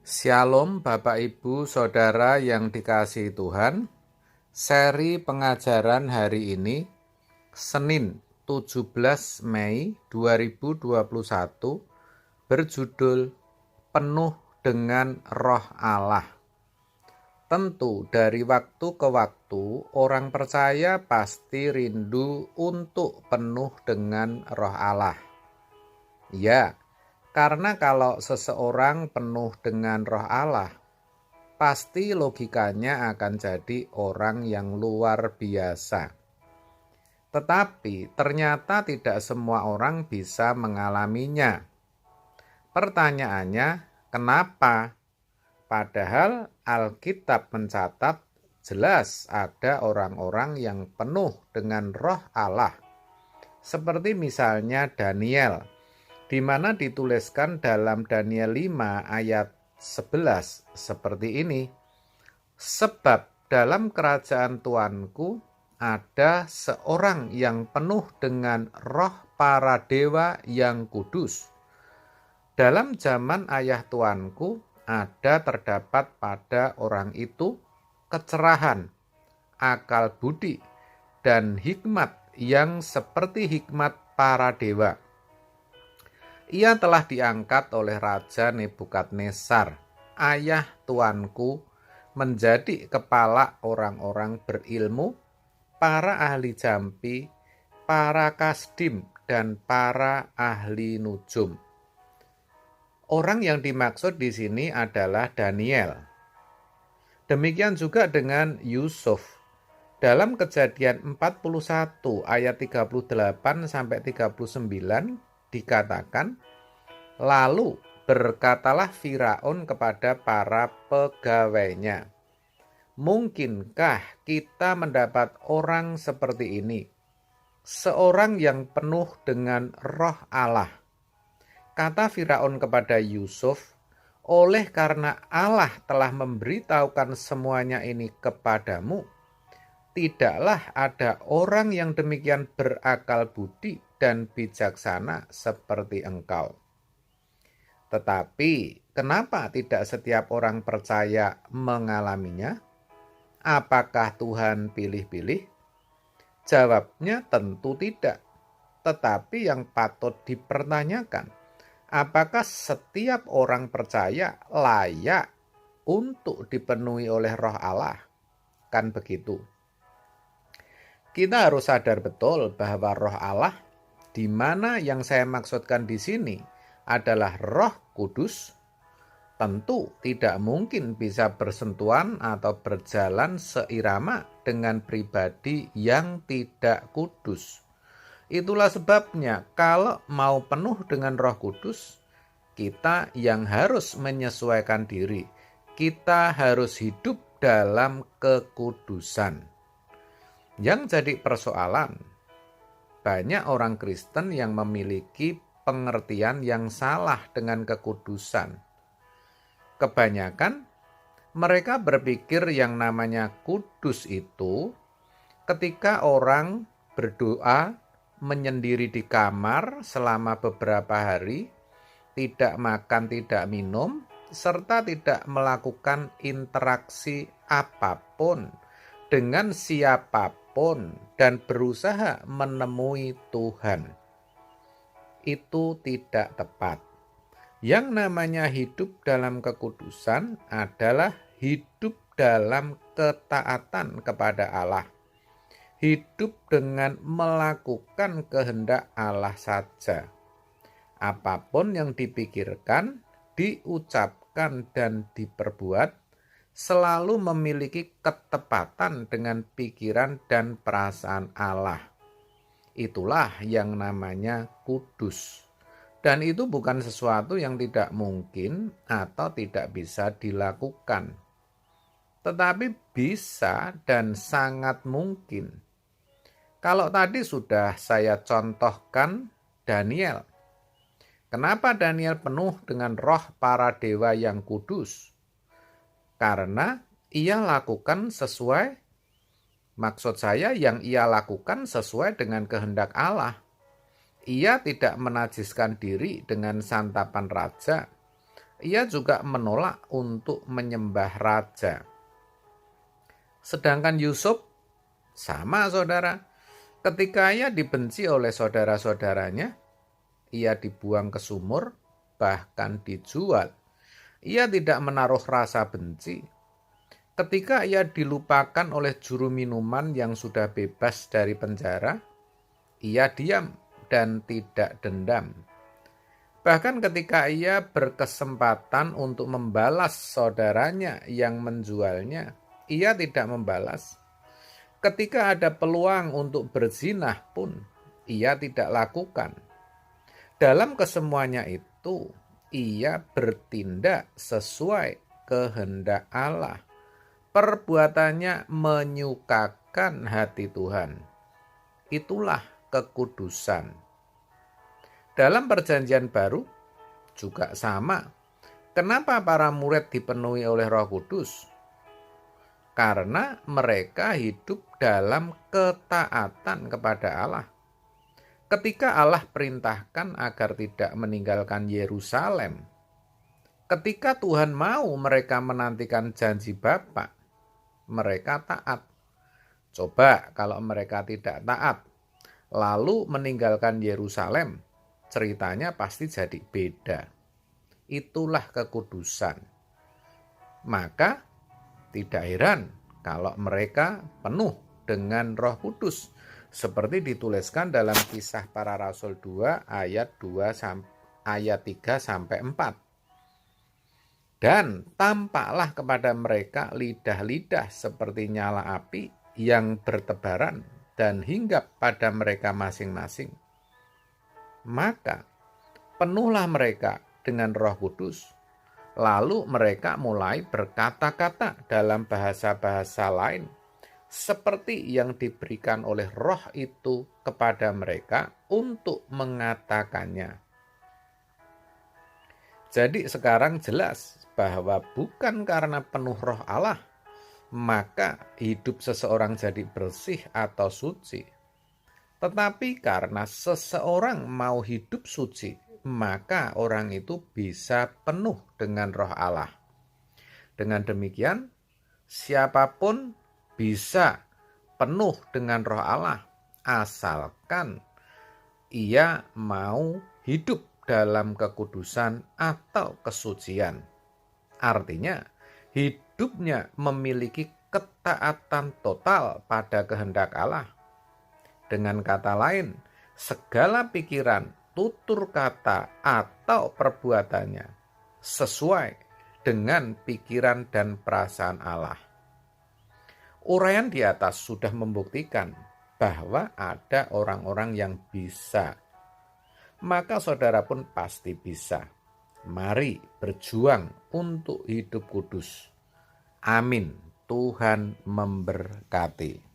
Shalom Bapak Ibu Saudara yang dikasihi Tuhan. Seri pengajaran hari ini Senin 17 Mei 2021 berjudul Penuh dengan Roh Allah. Tentu dari waktu ke waktu orang percaya pasti rindu untuk penuh dengan Roh Allah. Ya, karena kalau seseorang penuh dengan Roh Allah, pasti logikanya akan jadi orang yang luar biasa. Tetapi ternyata tidak semua orang bisa mengalaminya. Pertanyaannya, kenapa? Padahal Alkitab mencatat jelas ada orang-orang yang penuh dengan Roh Allah. Seperti misalnya Daniel, di mana dituliskan dalam Daniel 5 ayat 11 seperti ini. Sebab dalam kerajaan Tuanku ada seorang yang penuh dengan roh para dewa yang kudus. Dalam zaman ayah Tuanku ada terdapat pada orang itu kecerahan, akal budi, dan hikmat yang seperti hikmat para dewa. Ia telah diangkat oleh Raja Nebukadnezar, ayah Tuanku, menjadi kepala orang-orang berilmu, para ahli jampi, para kasdim, dan para ahli nujum. Orang yang dimaksud di sini adalah Daniel. Demikian juga dengan Yusuf. Dalam Kejadian 41 ayat 38 sampai 39 dikatakan, lalu berkatalah Firaun kepada para pegawainya, mungkinkah kita mendapat orang seperti ini, seorang yang penuh dengan Roh Allah? Kata Firaun kepada Yusuf, oleh karena Allah telah memberitahukan semuanya ini kepadamu, tidaklah ada orang yang demikian berakal budi dan bijaksana seperti engkau. Tetapi kenapa tidak setiap orang percaya mengalaminya? Apakah Tuhan pilih-pilih? Jawabnya tentu tidak. Tetapi yang patut dipertanyakan, apakah setiap orang percaya layak untuk dipenuhi oleh Roh Allah? Kan begitu. Kita harus sadar betul bahwa Roh Allah, di mana yang saya maksudkan di sini adalah Roh Kudus, tentu tidak mungkin bisa bersentuhan atau berjalan seirama dengan pribadi yang tidak kudus. Itulah sebabnya kalau mau penuh dengan Roh Kudus, kita yang harus menyesuaikan diri. Kita harus hidup dalam kekudusan. Yang jadi persoalan, banyak orang Kristen yang memiliki pengertian yang salah dengan kekudusan. Kebanyakan mereka berpikir yang namanya kudus itu ketika orang berdoa menyendiri di kamar selama beberapa hari, tidak makan, tidak minum, serta tidak melakukan interaksi apapun dengan siapapun dan berusaha menemui Tuhan. Itu tidak tepat. Yang namanya hidup dalam kekudusan adalah hidup dalam ketaatan kepada Allah. Hidup dengan melakukan kehendak Allah saja. Apapun yang dipikirkan, diucapkan, dan diperbuat selalu memiliki ketepatan dengan pikiran dan perasaan Allah. Itulah yang namanya kudus. Dan itu bukan sesuatu yang tidak mungkin atau tidak bisa dilakukan. Tetapi bisa dan sangat mungkin. Kalau tadi sudah saya contohkan Daniel. Kenapa Daniel penuh dengan roh para dewa yang kudus? Karena ia lakukan sesuai, maksud saya yang ia lakukan sesuai dengan kehendak Allah. Ia tidak menajiskan diri dengan santapan raja Ia juga menolak untuk menyembah raja. Sedangkan Yusuf sama saudara. Ketika ia dibenci oleh saudara-saudaranya, ia dibuang ke sumur, bahkan dijual. Ia tidak menaruh rasa benci. Ketika ia dilupakan oleh juru minuman yang sudah bebas dari penjara, ia diam dan tidak dendam. Bahkan ketika ia berkesempatan untuk membalas saudaranya yang menjualnya, ia tidak membalas. Ketika ada peluang untuk berzinah pun, ia tidak lakukan. Dalam kesemuanya itu, ia bertindak sesuai kehendak Allah. Perbuatannya menyukakan hati Tuhan. Itulah kekudusan. Dalam perjanjian baru juga sama. Kenapa para murid dipenuhi oleh Roh Kudus? Karena mereka hidup dalam ketaatan kepada Allah. Ketika Allah perintahkan agar tidak meninggalkan Yerusalem, ketika Tuhan mau mereka menantikan janji Bapa, mereka taat. Coba kalau mereka tidak taat, lalu meninggalkan Yerusalem, ceritanya pasti jadi beda. Itulah kekudusan. Maka tidak heran kalau mereka penuh dengan Roh Kudus, seperti dituliskan dalam Kisah Para Rasul 2 ayat 3 sampai 4. Dan tampaklah kepada mereka lidah-lidah seperti nyala api yang bertebaran dan hinggap pada mereka masing-masing. Maka penuhlah mereka dengan Roh Kudus. Lalu mereka mulai berkata-kata dalam bahasa-bahasa lain, seperti yang diberikan oleh Roh itu kepada mereka untuk mengatakannya. Jadi sekarang jelas bahwa bukan karena penuh Roh Allah, maka hidup seseorang jadi bersih atau suci. Tetapi karena seseorang mau hidup suci, maka orang itu bisa penuh dengan Roh Allah. Dengan demikian, siapapun bisa penuh dengan Roh Allah, asalkan ia mau hidup dalam kekudusan atau kesucian. Artinya, hidupnya memiliki ketaatan total pada kehendak Allah. Dengan kata lain, segala pikiran, tutur kata, atau perbuatannya sesuai dengan pikiran dan perasaan Allah. Uraian di atas sudah membuktikan bahwa ada orang-orang yang bisa. Maka saudara pun pasti bisa. Mari berjuang untuk hidup kudus. Amin. Tuhan memberkati.